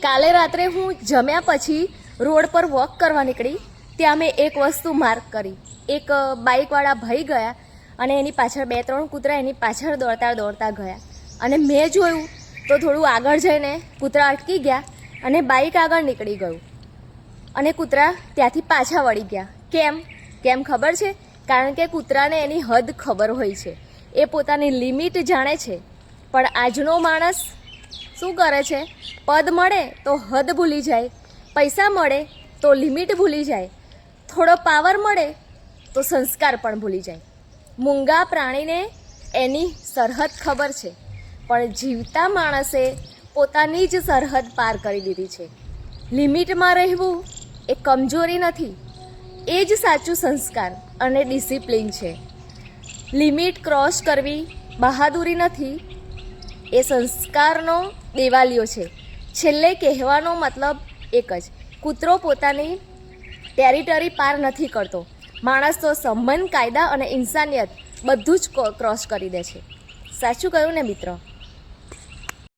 કાલે રાત્રે હું જમ્યા પછી રોડ પર વોક કરવા નીકળી, ત્યાં મેં એક વસ્તુ માર્ક કરી. એક બાઇકવાળા ભાઈ ગયા અને એની પાછળ 2-3 કૂતરા એની પાછળ દોડતા દોડતા ગયા અને મેં જોયું તો થોડું આગળ જઈને કૂતરા અટકી ગયા અને બાઇક આગળ નીકળી ગયું અને કૂતરા ત્યાંથી પાછા વળી ગયા. કેમ ખબર છે? કારણ કે કૂતરાને એની હદ ખબર હોય છે, એ પોતાની લિમિટ જાણે છે. પણ આજનો માણસ શું કરે છે? પદ મળે તો હદ ભૂલી જાય, પૈસા મળે તો લિમિટ ભૂલી જાય, થોડો પાવર મળે તો સંસ્કાર પણ ભૂલી જાય. મૂંગા પ્રાણીને એની સરહદ ખબર છે, પણ જીવતા માણસે પોતાની જ સરહદ પાર કરી દીધી છે. લિમિટમાં રહેવું એ કમજોરી નથી, એ જ સાચું સંસ્કાર અને ડિસિપ્લિન છે. લિમિટ ક્રોસ કરવી બહાદુરી નથી, એ સંસ્કારનો દેવાલિયો છે. છેલ્લે કહેવાનો મતલબ એક જ, કૂતરો પોતાની ટેરિટરી પાર નથી કરતો, માણસ તો સંબંધ, કાયદા અને ઇન્સાનિયત બધું જ ક્રોસ કરી દે છે. સાચું કહ્યું ને મિત્રો?